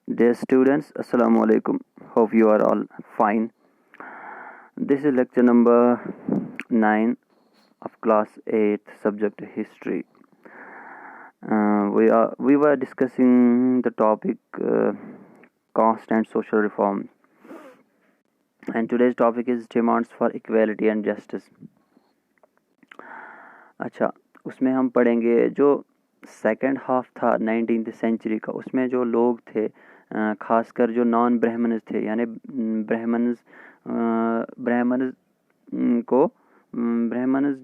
Dear students, Assalamu alaikum. Hope you are all fine. This is lecture number 9 of class 8, subject history. We were discussing the topic caste and social reform, and today's topic is demands for equality and justice. अच्छा, उसमें हम पढ़ेंगे जो second half था 19th century का, उसमें जो लोग थे खासकर जो नॉन ब्राह्मण्स थे, यानी ब्राह्मण्स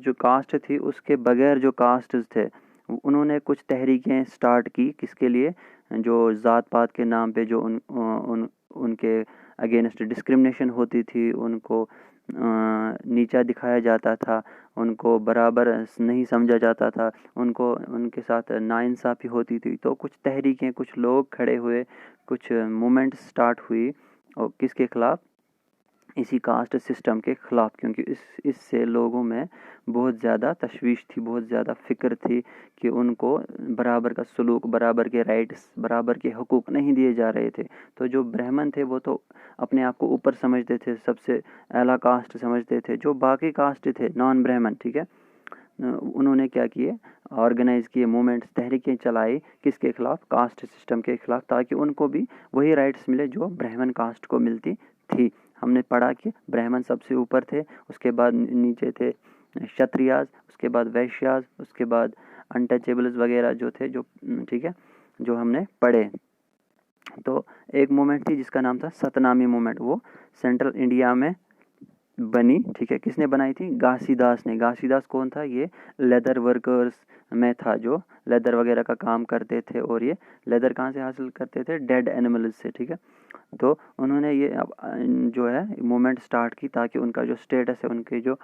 जो कास्ट थी उसके बगैर जो कास्ट थे, उन्होंने कुछ तहरीकें स्टार्ट की। किसके लिए? जो ज़ात पात के नाम पे जो उनके अगेंस्ट डिस्क्रिमिनेशन होती थी, उनको नीचा दिखाया जाता था, उनको बराबर नहीं समझा जाता था, उनको उनके साथ नाइंसाफ़ी होती थी। तो कुछ तहरीकें, कुछ लोग खड़े हुए, कुछ मूवमेंट स्टार्ट हुई, और किसके ख़िलाफ़? इसी कास्ट सिस्टम के ख़िलाफ़, क्योंकि इससे लोगों में बहुत ज़्यादा तशवीश थी, बहुत ज़्यादा फ़िक्र थी कि उनको बराबर का सलूक, बराबर के राइट्स, बराबर के हकूक़ नहीं दिए जा रहे थे। तो जो ब्राह्मण थे वो तो अपने आप को ऊपर समझते थे, सबसे आला कास्ट समझते थे। जो बाकी कास्ट थे नॉन ब्राह्मण, ठीक है, उन्होंने क्या किए? ऑर्गेनाइज़ किए मूवमेंट्स, तहरीकें चलाई। किसके ख़िलाफ़? कास्ट सिस्टम के ख़िलाफ़, ताकि उनको भी वही राइट्स मिले जो ब्राह्मण कास्ट को मिलती थी। हमने पढ़ा कि ब्राह्मण सबसे ऊपर थे, उसके बाद नीचे थे क्षत्रियाज, उसके बाद वैश्याज, उसके बाद अनटचेबल्स वगैरह जो थे, जो ठीक है, जो हमने पढ़े। तो एक मूवमेंट थी जिसका नाम था सतनामी मूवमेंट, वो सेंट्रल इंडिया में बनी, ठीक है। किसने बनाई थी? घासीदास ने। घासीदास कौन था? ये लेदर वर्कर्स में था, जो लेदर वगैरह का काम करते थे, और ये लेदर कहाँ से हासिल करते थे? डेड एनिमल्स से, ठीक है। तो उन्होंने ये जो है मूवमेंट स्टार्ट की, ताकि उनका जो स्टेटस है, उनकी जो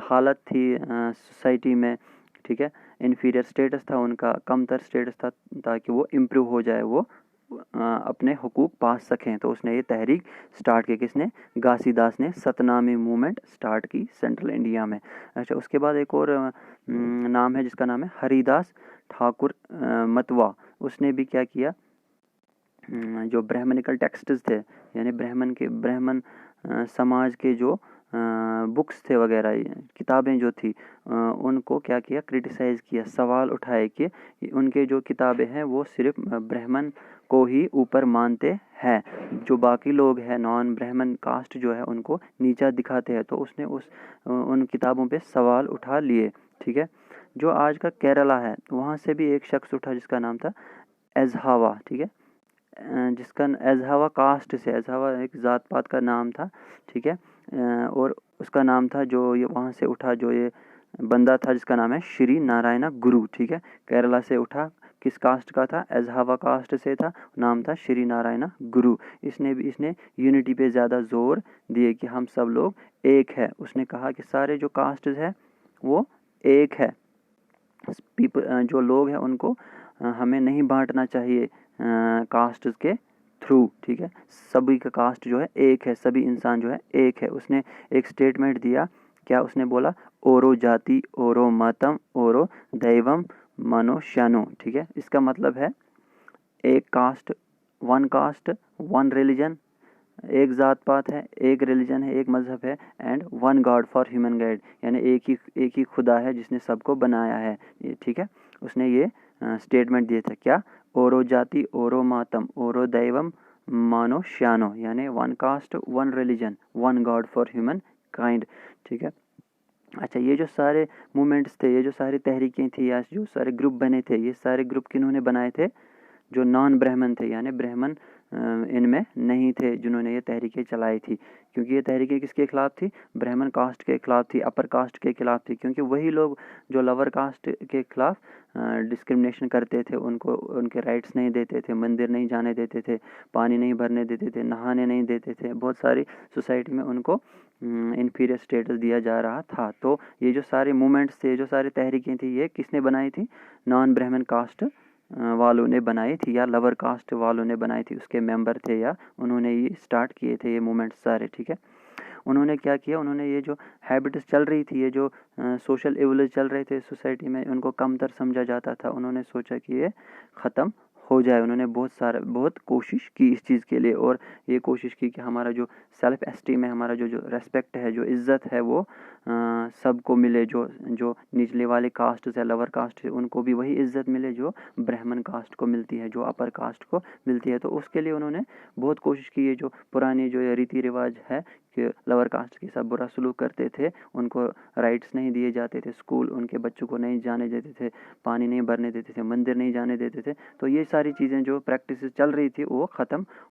हालत थी सोसाइटी में, ठीक है, इन्फीरियर स्टेटस था उनका, कमतर स्टेटस था, ताकि वो इम्प्रूव हो जाए, वो अपने हुकूक पा सकें। तो उसने ये तहरीक स्टार्ट की। किसने? घासीदास ने सतनामी मूवमेंट स्टार्ट की सेंट्रल इंडिया में। अच्छा, उसके बाद एक और नाम है जिसका नाम है हरिदास ठाकुर मतवा। उसने भी क्या किया? जो ब्राह्मणिकल टेक्स्ट्स थे, यानी ब्राह्मण समाज के जो बुक्स थे वगैरह, किताबें जो थी, उनको क्या किया? क्रिटिसाइज़ किया, सवाल उठाए कि उनके जो किताबें हैं वो सिर्फ ब्राह्मण को ही ऊपर मानते हैं, जो बाकी लोग हैं नॉन ब्राह्मण कास्ट जो है उनको नीचा दिखाते हैं। तो उसने उन किताबों पे सवाल उठा लिए, ठीक है। जो आज का केरला है, वहाँ से भी एक शख्स उठा जिसका नाम था एज़हावा, ठीक है, जिसका एज़हावा कास्ट से, एज़हावा एक ज़ात पात का नाम था, ठीक है। और उसका नाम था, जो ये वहाँ से उठा, जो ये बंदा था जिसका नाम है श्री नारायणा गुरु, ठीक है। केरला से उठा, किस कास्ट का था? एज़हावा कास्ट से था, नाम था श्री नारायणा गुरु। इसने यूनिटी पे ज़्यादा जोर दिए कि हम सब लोग एक है। उसने कहा कि सारे जो कास्ट है वो एक है, जो लोग हैं उनको हमें नहीं बांटना चाहिए कास्ट के थ्रू, ठीक है। सभी का कास्ट जो है एक है, सभी इंसान जो है एक है। उसने एक स्टेटमेंट दिया, क्या उसने बोला? ओरो जाति ओरो मतम ओरो दैवम मनुष्यानो, ठीक है। इसका मतलब है एक कास्ट, वन रिलीजन, एक ज़ात पात है, एक रिलीजन है, एक मज़हब है, and one God for human guide, यानी एक ही खुदा है जिसने सबको बनाया है, ठीक है। उसने ये स्टेटमेंट दिया था, क्या? ओरो जाति ओरो मातम ओरो दैवम मानो श्यानो, यानी one cast, one religion, one God for human kind, ठीक है। अच्छा, ये जो सारे मूवमेंट्स थे, ये जो सारी तहरीकें थी, या जो सारे ग्रुप बने थे, ये सारे ग्रुप किन्होंने बनाए थे? जो नॉन ब्राह्मण थे, यानी ब्राह्मण इनमें नहीं थे जिन्होंने ये तहरीकें चलाई थी। क्योंकि ये तहरीकें किसके ख़िलाफ़ थी? ब्राह्मण कास्ट के ख़िलाफ़ थी, अपर कास्ट के ख़िलाफ़ थी, क्योंकि वही लोग जो लोअर कास्ट के ख़िलाफ़ डिस्क्रिमिनेशन करते थे, उनको उनके राइट्स नहीं देते थे, मंदिर नहीं जाने देते थे, पानी नहीं भरने देते थे, नहाने नहीं देते थे, बहुत सारी सोसाइटी में उनको इन्फीरियर स्टेटस दिया जा रहा था। तो ये जो सारे मूवमेंट्स थे, जो सारी तहरीकें थी, ये किसने बनाई थी? नॉन ब्राह्मण कास्ट वालों ने बनाई थी, या लोअर कास्ट वालों ने बनाई थी, उसके मेंबर थे, या उन्होंने ये स्टार्ट किए थे ये मूवमेंट सारे, ठीक है। उन्होंने क्या किया? उन्होंने ये जो हैबिट्स चल रही थी, ये जो सोशल इवल्स चल रहे थे सोसाइटी में, उनको कमतर समझा जाता था, उन्होंने सोचा कि ये ख़त्म हो जाए। उन्होंने बहुत कोशिश की इस चीज़ के लिए, और ये कोशिश की कि हमारा जो सेल्फ़ एस्टीम है, हमारा जो रिस्पेक्ट है, जो इज़्ज़त है, वो सबको मिले। जो जो निचले वाले कास्ट है, लोअर कास्ट है, उनको भी वही इज़्ज़त मिले जो ब्राह्मण कास्ट को मिलती है, जो अपर कास्ट को मिलती है। तो उसके लिए उन्होंने बहुत कोशिश की। ये जो पुराने जो ये रीति रिवाज है कि लोअर कास्ट के साथ बुरा सलूक करते थे, उनको राइट्स नहीं दिए जाते थे, स्कूल उनके बच्चों को नहीं जाने देते थे, पानी नहीं भरने देते थे, मंदिर नहीं जाने देते थे, तो ये सारी चीज़ें जो प्रैक्टिस चल रही थी वो ख़त्म